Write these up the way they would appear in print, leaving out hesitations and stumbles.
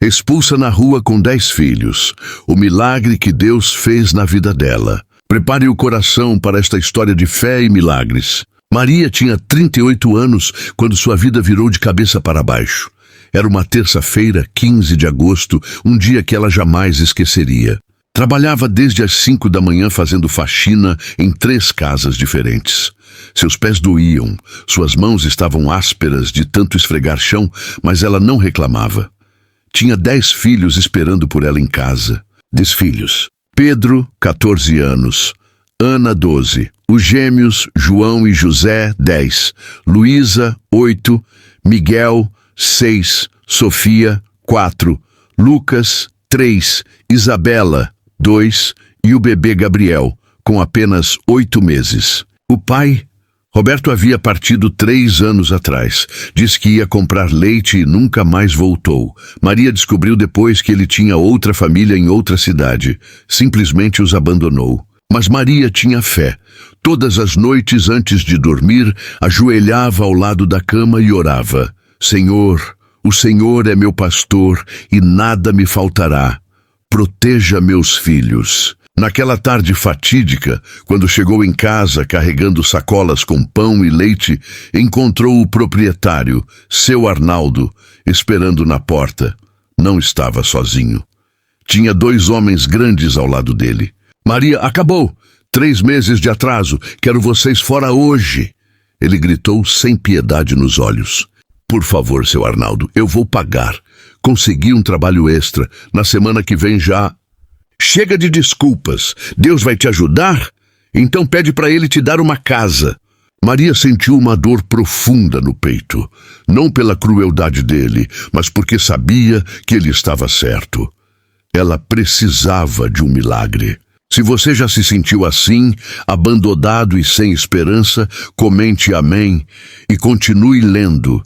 expulsa na rua com 10 filhos. O milagre que Deus fez na vida dela. Prepare o coração para esta história de fé e milagres. Maria tinha 38 anos quando sua vida virou de cabeça para baixo. Era uma terça-feira, 15 de agosto, um dia que ela jamais esqueceria. Trabalhava desde as 5 da manhã fazendo faxina em 3 casas diferentes. Seus pés doíam, suas mãos estavam ásperas de tanto esfregar chão, mas ela não reclamava. Tinha 10 filhos esperando por ela em casa. 10 filhos. Pedro, 14 anos. Ana, 12. Os gêmeos, João e José, 10. Luísa, 8. Miguel, 6. Sofia, 4. Lucas, 3. Isabela, 2. E o bebê Gabriel, com apenas 8 meses. O pai, Roberto, havia partido 3 anos atrás. Disse que ia comprar leite e nunca mais voltou. Maria descobriu depois que ele tinha outra família em outra cidade. Simplesmente os abandonou. Mas Maria tinha fé. Todas as noites antes de dormir, ajoelhava ao lado da cama e orava. Senhor, o Senhor é meu pastor e nada me faltará. Proteja meus filhos. Naquela tarde fatídica, quando chegou em casa carregando sacolas com pão e leite, encontrou o proprietário, seu Arnaldo, esperando na porta. Não estava sozinho. Tinha 2 homens grandes ao lado dele. Maria, acabou! 3 meses de atraso, quero vocês fora hoje! Ele gritou sem piedade nos olhos. Por favor, seu Arnaldo, eu vou pagar. Consegui um trabalho extra. Na semana que vem já... Chega de desculpas. Deus vai te ajudar? Então pede para ele te dar uma casa. Maria sentiu uma dor profunda no peito. Não pela crueldade dele, mas porque sabia que ele estava certo. Ela precisava de um milagre. Se você já se sentiu assim, abandonado e sem esperança, comente amém e continue lendo.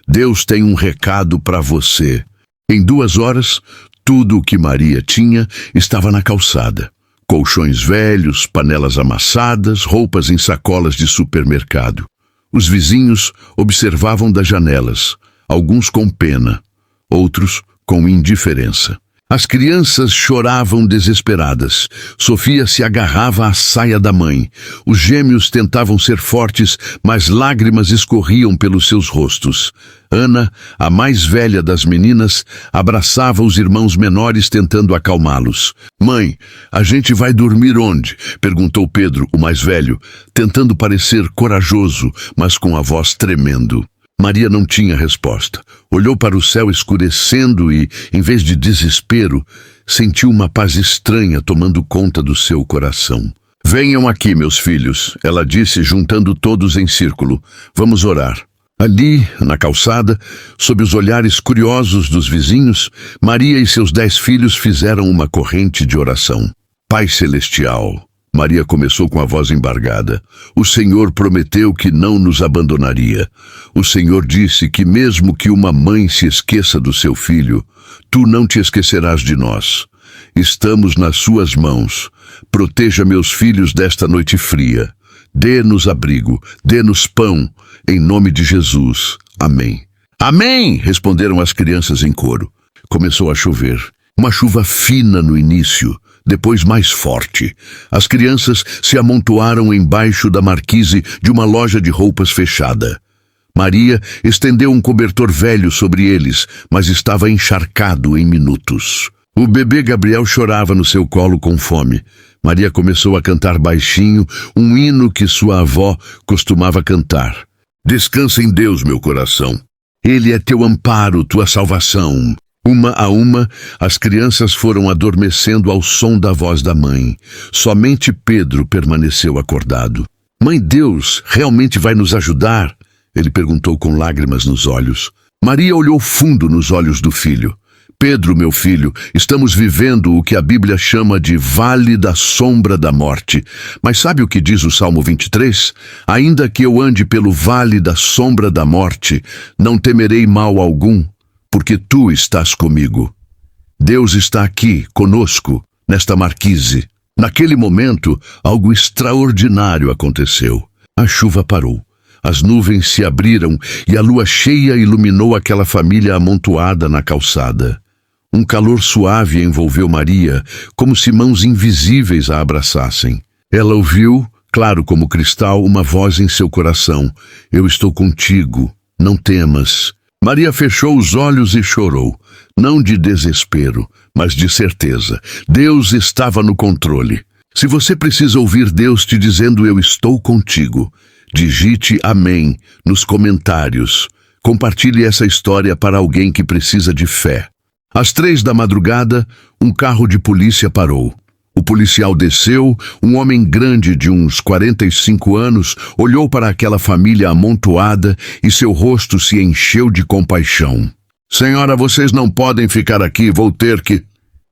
Deus tem um recado para você. Em 2 horas, tudo o que Maria tinha estava na calçada. Colchões velhos, panelas amassadas, roupas em sacolas de supermercado. Os vizinhos observavam das janelas, alguns com pena, outros com indiferença. As crianças choravam desesperadas. Sofia se agarrava à saia da mãe. Os gêmeos tentavam ser fortes, mas lágrimas escorriam pelos seus rostos. Ana, a mais velha das meninas, abraçava os irmãos menores tentando acalmá-los. «Mãe, a gente vai dormir onde?» perguntou Pedro, o mais velho, tentando parecer corajoso, mas com a voz tremendo. Maria não tinha resposta. Olhou para o céu escurecendo e, em vez de desespero, sentiu uma paz estranha tomando conta do seu coração. «Venham aqui, meus filhos», ela disse, juntando todos em círculo. «Vamos orar». Ali, na calçada, sob os olhares curiosos dos vizinhos, Maria e seus 10 filhos fizeram uma corrente de oração. «Pai Celestial», Maria começou com a voz embargada. O Senhor prometeu que não nos abandonaria. O Senhor disse que mesmo que uma mãe se esqueça do seu filho, tu não te esquecerás de nós. Estamos nas suas mãos. Proteja meus filhos desta noite fria. Dê-nos abrigo, dê-nos pão, em nome de Jesus. Amém. Amém! Responderam as crianças em coro. Começou a chover. Uma chuva fina no início, depois mais forte. As crianças se amontoaram embaixo da marquise de uma loja de roupas fechada. Maria estendeu um cobertor velho sobre eles, mas estava encharcado em minutos. O bebê Gabriel chorava no seu colo com fome. Maria começou a cantar baixinho um hino que sua avó costumava cantar. Descansa em Deus, meu coração. Ele é teu amparo, tua salvação. Uma a uma, as crianças foram adormecendo ao som da voz da mãe. Somente Pedro permaneceu acordado. «Mãe, Deus realmente vai nos ajudar?» Ele perguntou com lágrimas nos olhos. Maria olhou fundo nos olhos do filho. «Pedro, meu filho, estamos vivendo o que a Bíblia chama de vale da sombra da morte. Mas sabe o que diz o Salmo 23? Ainda que eu ande pelo vale da sombra da morte, não temerei mal algum, porque tu estás comigo. Deus está aqui, conosco, nesta marquise. Naquele momento, algo extraordinário aconteceu. A chuva parou. As nuvens se abriram e a lua cheia iluminou aquela família amontoada na calçada. Um calor suave envolveu Maria, como se mãos invisíveis a abraçassem. Ela ouviu, claro como cristal, uma voz em seu coração: eu estou contigo, não temas. Maria fechou os olhos e chorou, não de desespero, mas de certeza. Deus estava no controle. Se você precisa ouvir Deus te dizendo eu estou contigo, digite amém nos comentários. Compartilhe essa história para alguém que precisa de fé. Às 3 da madrugada, um carro de polícia parou. O policial desceu, um homem grande de uns 45 anos, olhou para aquela família amontoada e seu rosto se encheu de compaixão. Senhora, vocês não podem ficar aqui, vou ter que...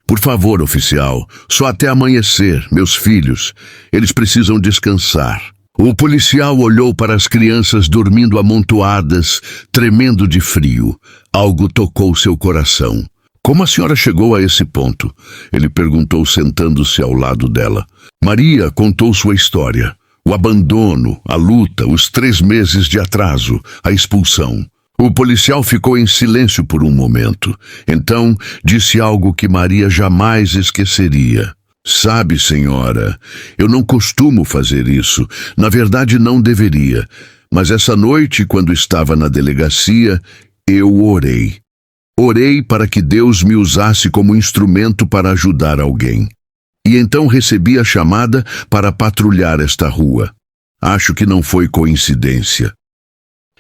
Por favor, oficial, só até amanhecer, meus filhos. Eles precisam descansar. O policial olhou para as crianças dormindo amontoadas, tremendo de frio. Algo tocou seu coração. Como a senhora chegou a esse ponto? Ele perguntou sentando-se ao lado dela. Maria contou sua história. O abandono, a luta, os 3 meses de atraso, a expulsão. O policial ficou em silêncio por um momento. Então, disse algo que Maria jamais esqueceria. Sabe, senhora, eu não costumo fazer isso. Na verdade, não deveria. Mas essa noite, quando estava na delegacia, eu orei. Orei para que Deus me usasse como instrumento para ajudar alguém. E então recebi a chamada para patrulhar esta rua. Acho que não foi coincidência.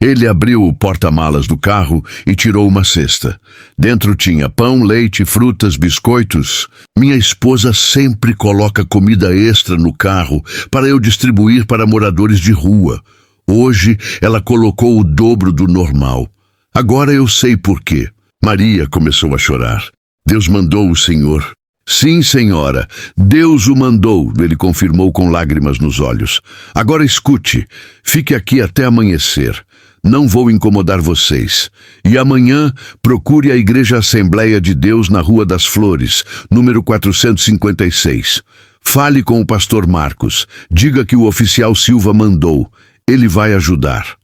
Ele abriu o porta-malas do carro e tirou uma cesta. Dentro tinha pão, leite, frutas, biscoitos. Minha esposa sempre coloca comida extra no carro para eu distribuir para moradores de rua. Hoje ela colocou o dobro do normal. Agora eu sei por quê. Maria começou a chorar. Deus mandou o Senhor. Sim, senhora, Deus o mandou, ele confirmou com lágrimas nos olhos. Agora escute, fique aqui até amanhecer. Não vou incomodar vocês. E amanhã, procure a Igreja Assembleia de Deus na Rua das Flores, número 456. Fale com o pastor Marcos. Diga que o oficial Silva mandou. Ele vai ajudar.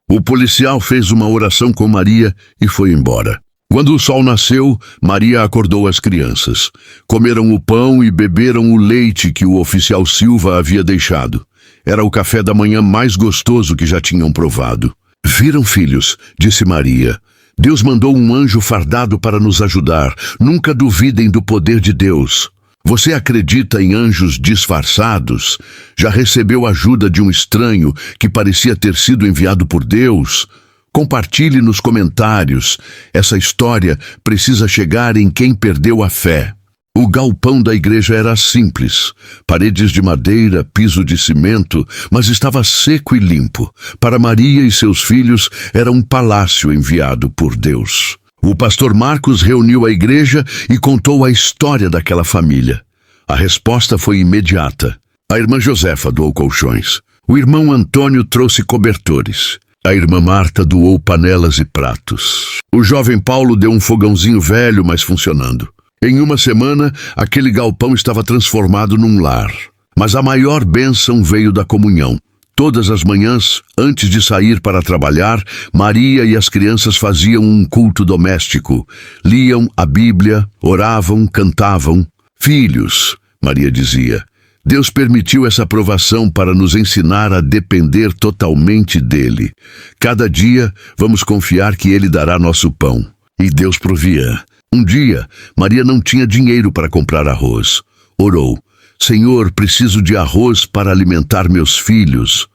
O policial fez uma oração com Maria e foi embora. Quando o sol nasceu, Maria acordou as crianças. Comeram o pão e beberam o leite que o oficial Silva havia deixado. Era o café da manhã mais gostoso que já tinham provado. Viram, filhos, disse Maria. Deus mandou um anjo fardado para nos ajudar. Nunca duvidem do poder de Deus. Você acredita em anjos disfarçados? Já recebeu ajuda de um estranho que parecia ter sido enviado por Deus? Compartilhe nos comentários. Essa história precisa chegar em quem perdeu a fé. O galpão da igreja era simples. Paredes de madeira, piso de cimento, mas estava seco e limpo. Para Maria e seus filhos era um palácio enviado por Deus. O pastor Marcos reuniu a igreja e contou a história daquela família. A resposta foi imediata. A irmã Josefa doou colchões. O irmão Antônio trouxe cobertores. A irmã Marta doou panelas e pratos. O jovem Paulo deu um fogãozinho velho, mas funcionando. Em uma semana, aquele galpão estava transformado num lar. Mas a maior bênção veio da comunhão. Todas as manhãs, antes de sair para trabalhar, Maria e as crianças faziam um culto doméstico. Liam a Bíblia, oravam, cantavam. Filhos, Maria dizia, Deus permitiu essa provação para nos ensinar a depender totalmente dele. Cada dia, vamos confiar que ele dará nosso pão. E Deus provia. Um dia, Maria não tinha dinheiro para comprar arroz. Orou. Senhor, preciso de arroz para alimentar meus filhos.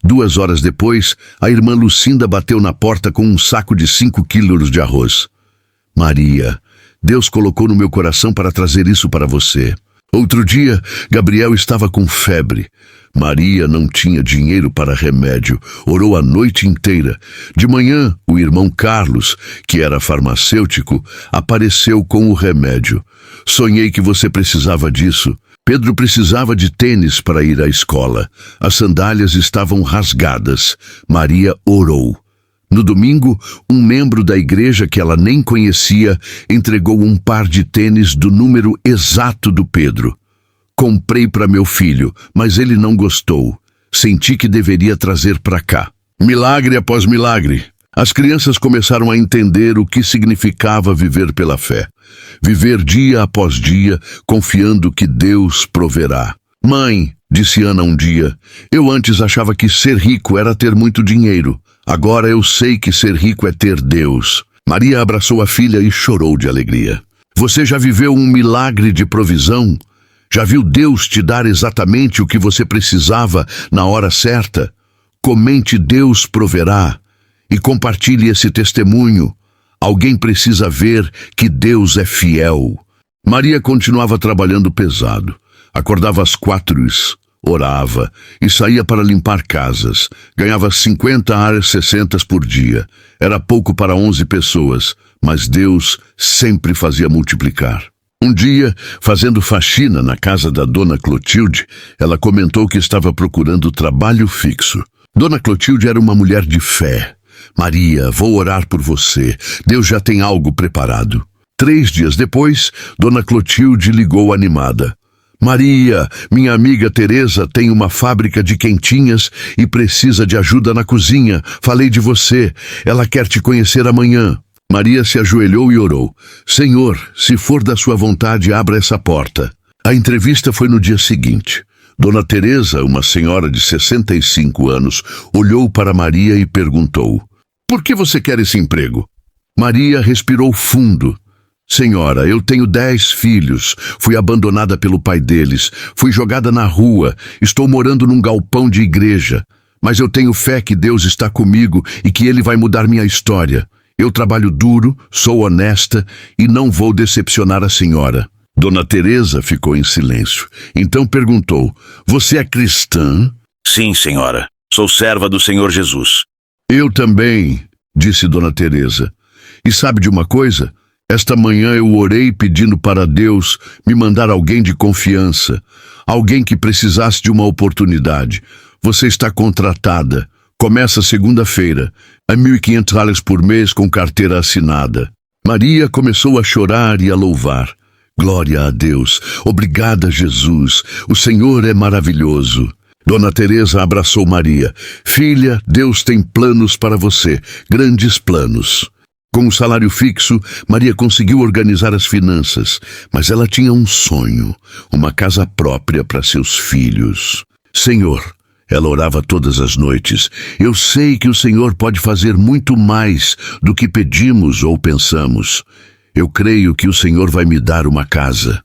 2 horas depois, a irmã Lucinda bateu na porta com um saco de 5 quilos de arroz. Maria, Deus colocou no meu coração para trazer isso para você. Outro dia, Gabriel estava com febre. Maria não tinha dinheiro para remédio. Orou a noite inteira. De manhã, o irmão Carlos, que era farmacêutico, apareceu com o remédio. Sonhei que você precisava disso. Pedro precisava de tênis para ir à escola. As sandálias estavam rasgadas. Maria orou. No domingo, um membro da igreja que ela nem conhecia entregou um par de tênis do número exato do Pedro. Comprei para meu filho, mas ele não gostou. Senti que deveria trazer para cá. Milagre após milagre. As crianças começaram a entender o que significava viver pela fé. Viver dia após dia, confiando que Deus proverá. Mãe, disse Ana um dia, eu antes achava que ser rico era ter muito dinheiro. Agora eu sei que ser rico é ter Deus. Maria abraçou a filha e chorou de alegria. Você já viveu um milagre de provisão? Já viu Deus te dar exatamente o que você precisava na hora certa? Comente Deus proverá e compartilhe esse testemunho. Alguém precisa ver que Deus é fiel. Maria continuava trabalhando pesado. Acordava às 4, orava e saía para limpar casas. Ganhava 50 ares 60 por dia. Era pouco para 11 pessoas, mas Deus sempre fazia multiplicar. Um dia, fazendo faxina na casa da Dona Clotilde, ela comentou que estava procurando trabalho fixo. Dona Clotilde era uma mulher de fé. Maria, vou orar por você. Deus já tem algo preparado. 3 dias depois, Dona Clotilde ligou animada. Maria, minha amiga Teresa tem uma fábrica de quentinhas e precisa de ajuda na cozinha. Falei de você. Ela quer te conhecer amanhã. Maria se ajoelhou e orou. Senhor, se for da sua vontade, abra essa porta. A entrevista foi no dia seguinte. Dona Teresa, uma senhora de 65 anos, olhou para Maria e perguntou: por que você quer esse emprego? Maria respirou fundo. Senhora, eu tenho 10 filhos. Fui abandonada pelo pai deles. Fui jogada na rua. Estou morando num galpão de igreja. Mas eu tenho fé que Deus está comigo e que Ele vai mudar minha história. Eu trabalho duro, sou honesta e não vou decepcionar a senhora. Dona Teresa ficou em silêncio. Então perguntou: você é cristã? Sim, senhora. Sou serva do Senhor Jesus. Eu também, disse Dona Teresa. E sabe de uma coisa? Esta manhã eu orei pedindo para Deus me mandar alguém de confiança, alguém que precisasse de uma oportunidade. Você está contratada. Começa segunda-feira, a 1.500 reais por mês com carteira assinada. Maria começou a chorar e a louvar. Glória a Deus. Obrigada, Jesus. O Senhor é maravilhoso. Dona Teresa abraçou Maria. Filha, Deus tem planos para você, grandes planos. Com o salário fixo, Maria conseguiu organizar as finanças, mas ela tinha um sonho, uma casa própria para seus filhos. Senhor, ela orava todas as noites, eu sei que o Senhor pode fazer muito mais do que pedimos ou pensamos. Eu creio que o Senhor vai me dar uma casa.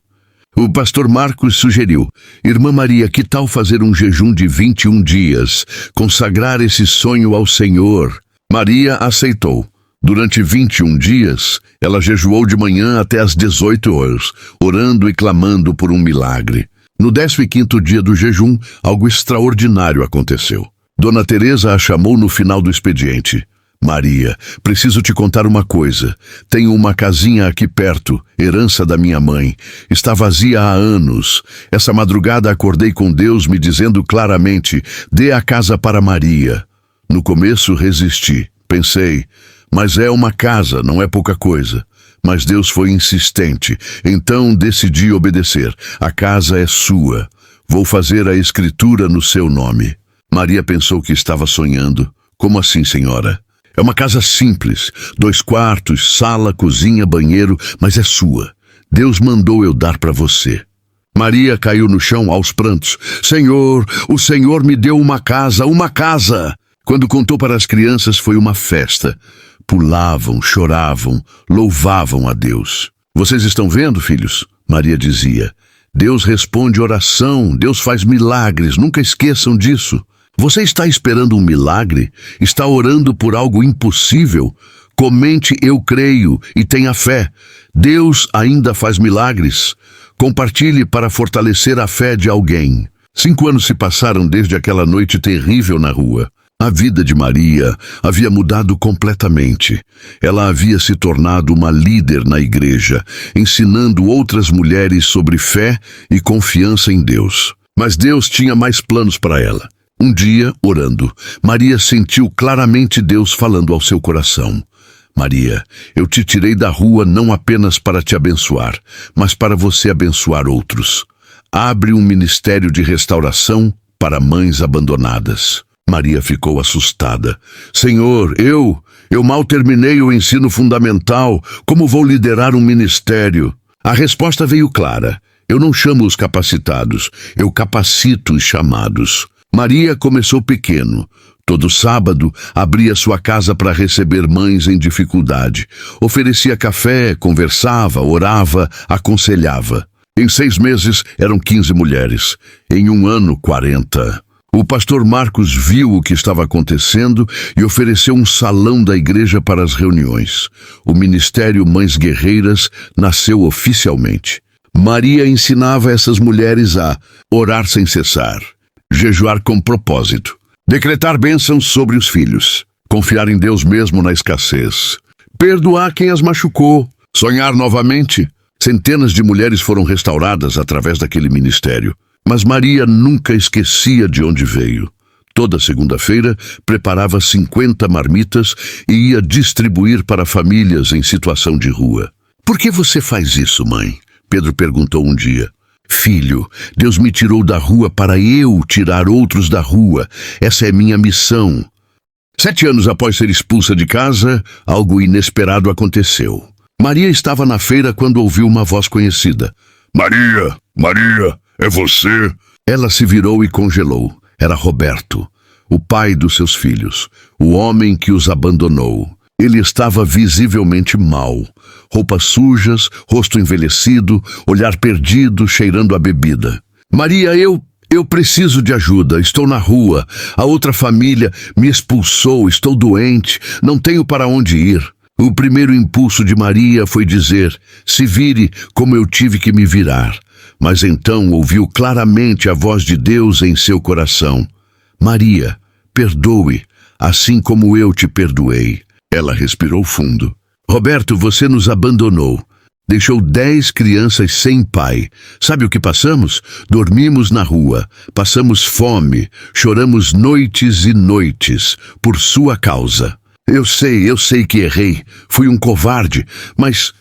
O pastor Marcos sugeriu: Irmã Maria, que tal fazer um jejum de 21 dias, consagrar esse sonho ao Senhor? Maria aceitou. Durante 21 dias, ela jejuou de manhã até às 18 horas, orando e clamando por um milagre. No 15º dia do jejum, algo extraordinário aconteceu. Dona Teresa a chamou no final do expediente. Maria, preciso te contar uma coisa. Tenho uma casinha aqui perto, herança da minha mãe. Está vazia há anos. Essa madrugada acordei com Deus me dizendo claramente: dê a casa para Maria. No começo resisti. Pensei: mas é uma casa, não é pouca coisa. Mas Deus foi insistente, então decidi obedecer. A casa é sua. Vou fazer a escritura no seu nome. Maria pensou que estava sonhando. Como assim, senhora? É uma casa simples, 2 quartos, sala, cozinha, banheiro, mas é sua. Deus mandou eu dar para você. Maria caiu no chão aos prantos. Senhor, o Senhor me deu uma casa, uma casa! Quando contou para as crianças, foi uma festa. Pulavam, choravam, louvavam a Deus. Vocês estão vendo, filhos? Maria dizia. Deus responde oração, Deus faz milagres, nunca esqueçam disso. Você está esperando um milagre? Está orando por algo impossível? Comente eu creio e tenha fé. Deus ainda faz milagres. Compartilhe para fortalecer a fé de alguém. 5 anos se passaram desde aquela noite terrível na rua. A vida de Maria havia mudado completamente. Ela havia se tornado uma líder na igreja, ensinando outras mulheres sobre fé e confiança em Deus. Mas Deus tinha mais planos para ela. Um dia, orando, Maria sentiu claramente Deus falando ao seu coração. Maria, eu te tirei da rua não apenas para te abençoar, mas para você abençoar outros. Abre um ministério de restauração para mães abandonadas. Maria ficou assustada. Senhor, eu Eu mal terminei o ensino fundamental. Como vou liderar um ministério? A resposta veio clara. Eu não chamo os capacitados, eu capacito os chamados. Maria começou pequeno. Todo sábado, abria sua casa para receber mães em dificuldade. Oferecia café, conversava, orava, aconselhava. Em 6 meses, eram 15 mulheres. Em 1 ano, 40. O pastor Marcos viu o que estava acontecendo e ofereceu um salão da igreja para as reuniões. O Ministério Mães Guerreiras nasceu oficialmente. Maria ensinava essas mulheres a orar sem cessar, jejuar com propósito, decretar bênçãos sobre os filhos, confiar em Deus mesmo na escassez, perdoar quem as machucou, sonhar novamente. Centenas de mulheres foram restauradas através daquele ministério. Mas Maria nunca esquecia de onde veio. Toda segunda-feira, preparava 50 marmitas e ia distribuir para famílias em situação de rua. Por que você faz isso, mãe? Pedro perguntou um dia. Filho, Deus me tirou da rua para eu tirar outros da rua. Essa é minha missão. 7 anos após ser expulsa de casa, algo inesperado aconteceu. Maria estava na feira quando ouviu uma voz conhecida. Maria, Maria, é você? Ela se virou e congelou. Era Roberto, o pai dos seus filhos, o homem que os abandonou. Ele estava visivelmente mal. Roupas sujas, rosto envelhecido, olhar perdido, cheirando a bebida. Maria, eu preciso de ajuda. Estou na rua. A outra família me expulsou. Estou doente. Não tenho para onde ir. O primeiro impulso de Maria foi dizer, se vire como eu tive que me virar. Mas então ouviu claramente a voz de Deus em seu coração. Maria, perdoe, assim como eu te perdoei. Ela respirou fundo. Roberto, você nos abandonou. Deixou 10 crianças sem pai. Sabe o que passamos? Dormimos na rua, passamos fome, choramos noites e noites, por sua causa. Eu sei que errei, fui um covarde, mas...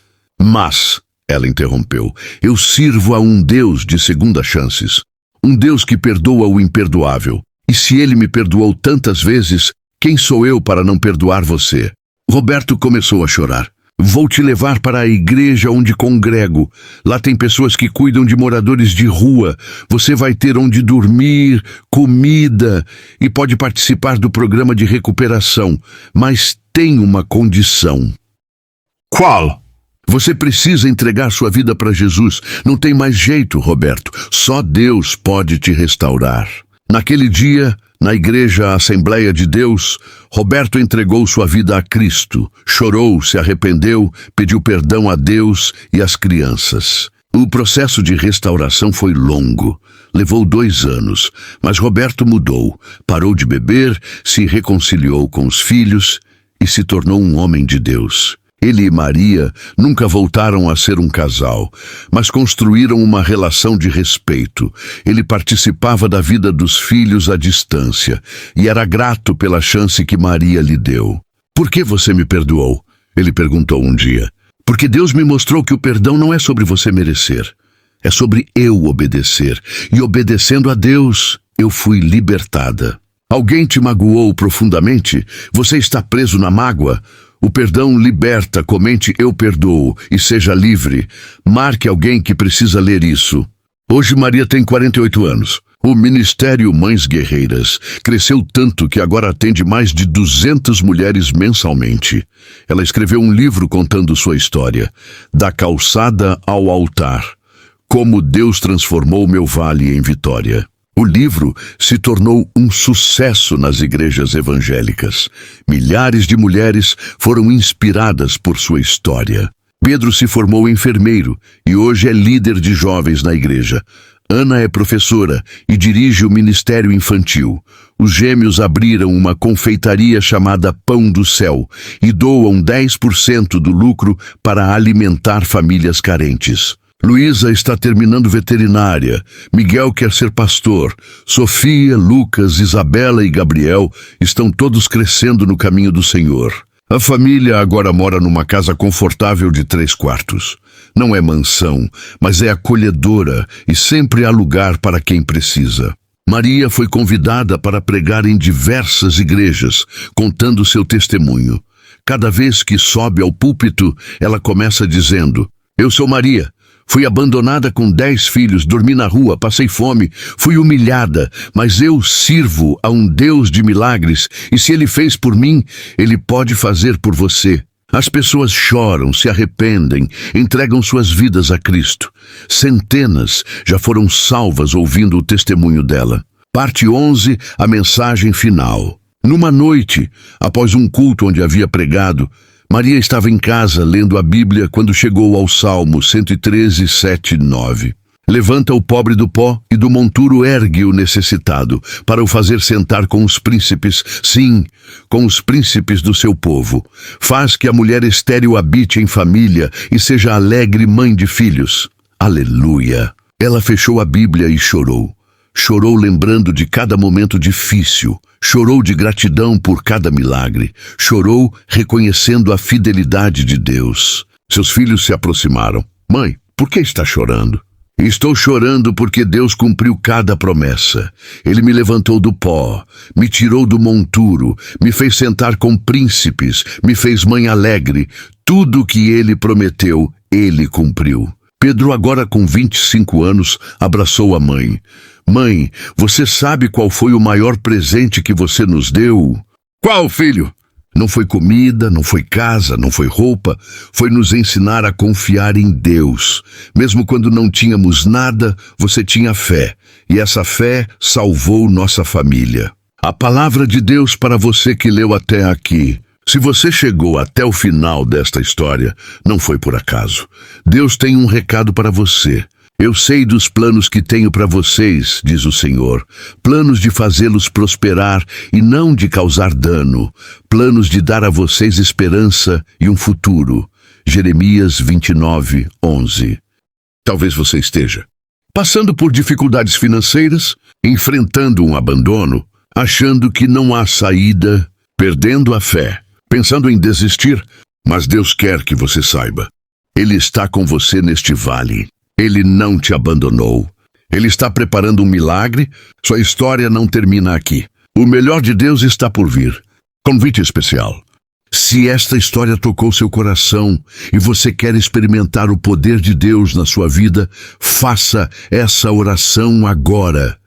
Ela interrompeu, eu sirvo a um Deus de segundas chances. Um Deus que perdoa o imperdoável. E se ele me perdoou tantas vezes, quem sou eu para não perdoar você? Roberto começou a chorar. Vou te levar para a igreja onde congrego. Lá tem pessoas que cuidam de moradores de rua. Você vai ter onde dormir, comida e pode participar do programa de recuperação. Mas tem uma condição. Qual? Você precisa entregar sua vida para Jesus. Não tem mais jeito, Roberto. Só Deus pode te restaurar. Naquele dia, na igreja Assembleia de Deus, Roberto entregou sua vida a Cristo. Chorou, se arrependeu, pediu perdão a Deus e às crianças. O processo de restauração foi longo. Levou 2 anos, mas Roberto mudou. Parou de beber, se reconciliou com os filhos e se tornou um homem de Deus. Ele e Maria nunca voltaram a ser um casal, mas construíram uma relação de respeito. Ele participava da vida dos filhos à distância e era grato pela chance que Maria lhe deu. Por que você me perdoou? Ele perguntou um dia. Porque Deus me mostrou que o perdão não é sobre você merecer. É sobre eu obedecer. E obedecendo a Deus, eu fui libertada. Alguém te magoou profundamente? Você está preso na mágoa? O perdão liberta, comente eu perdoo e seja livre. Marque alguém que precisa ler isso. Hoje Maria tem 48 anos. O Ministério Mães Guerreiras cresceu tanto que agora atende mais de 200 mulheres mensalmente. Ela escreveu um livro contando sua história. Da calçada ao altar. Como Deus transformou meu vale em vitória. O livro se tornou um sucesso nas igrejas evangélicas. Milhares de mulheres foram inspiradas por sua história. Pedro se formou enfermeiro e hoje é líder de jovens na igreja. Ana é professora e dirige o ministério infantil. Os gêmeos abriram uma confeitaria chamada Pão do Céu e doam 10% do lucro para alimentar famílias carentes. Luísa está terminando veterinária, Miguel quer ser pastor, Sofia, Lucas, Isabela e Gabriel estão todos crescendo no caminho do Senhor. A família agora mora numa casa confortável de 3 quartos. Não é mansão, mas é acolhedora e sempre há lugar para quem precisa. Maria foi convidada para pregar em diversas igrejas, contando seu testemunho. Cada vez que sobe ao púlpito, ela começa dizendo: eu sou Maria. Fui abandonada com 10 filhos, dormi na rua, passei fome, fui humilhada, mas eu sirvo a um Deus de milagres, e se Ele fez por mim, Ele pode fazer por você. As pessoas choram, se arrependem, entregam suas vidas a Cristo. Centenas já foram salvas ouvindo o testemunho dela. Parte 11, a mensagem final. Numa noite, após um culto onde havia pregado, Maria estava em casa lendo a Bíblia quando chegou ao Salmo 113, 7 e 9. Levanta o pobre do pó e do monturo ergue o necessitado, para o fazer sentar com os príncipes, sim, com os príncipes do seu povo. Faz que a mulher estéril habite em família e seja alegre mãe de filhos. Aleluia! Ela fechou a Bíblia e chorou. Chorou lembrando de cada momento difícil. Chorou de gratidão por cada milagre. Chorou reconhecendo a fidelidade de Deus. Seus filhos se aproximaram. Mãe, por que está chorando? Estou chorando porque Deus cumpriu cada promessa. Ele me levantou do pó, me tirou do monturo, me fez sentar com príncipes, me fez mãe alegre. Tudo o que Ele prometeu, Ele cumpriu. Pedro, agora com 25 anos, abraçou a mãe. Mãe, você sabe qual foi o maior presente que você nos deu? Qual, filho? Não foi comida, não foi casa, não foi roupa, foi nos ensinar a confiar em Deus. Mesmo quando não tínhamos nada, você tinha fé, e essa fé salvou nossa família. A palavra de Deus para você que leu até aqui. Se você chegou até o final desta história, não foi por acaso. Deus tem um recado para você. Eu sei dos planos que tenho para vocês, diz o Senhor, planos de fazê-los prosperar e não de causar dano, planos de dar a vocês esperança e um futuro. Jeremias 29, 11. Talvez você esteja passando por dificuldades financeiras, enfrentando um abandono, achando que não há saída, perdendo a fé, pensando em desistir, mas Deus quer que você saiba. Ele está com você neste vale. Ele não te abandonou. Ele está preparando um milagre. Sua história não termina aqui. O melhor de Deus está por vir. Convite especial. Se esta história tocou seu coração e você quer experimentar o poder de Deus na sua vida, faça essa oração agora.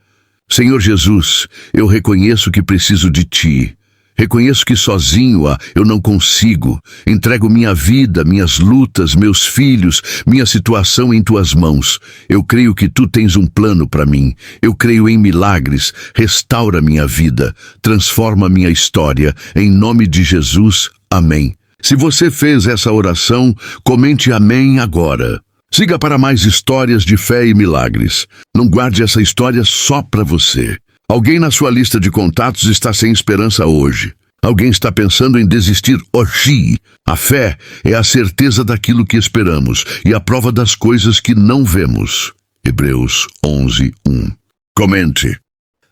Senhor Jesus, eu reconheço que preciso de Ti. Reconheço que sozinho eu não consigo. Entrego minha vida, minhas lutas, meus filhos, minha situação em Tuas mãos. Eu creio que Tu tens um plano para mim. Eu creio em milagres. Restaura minha vida. Transforma minha história. Em nome de Jesus. Amém. Se você fez essa oração, comente amém agora. Siga para mais histórias de fé e milagres. Não guarde essa história só para você. Alguém na sua lista de contatos está sem esperança hoje. Alguém está pensando em desistir hoje. A fé é a certeza daquilo que esperamos e a prova das coisas que não vemos. Hebreus 11, 1. Comente.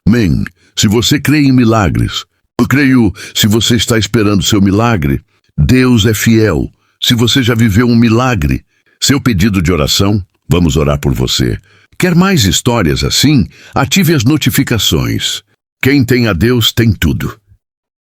Amém. Se você crê em milagres, eu creio, se você está esperando seu milagre, Deus é fiel. Se você já viveu um milagre, seu pedido de oração, vamos orar por você. Quer mais histórias assim? Ative as notificações. Quem tem a Deus tem tudo.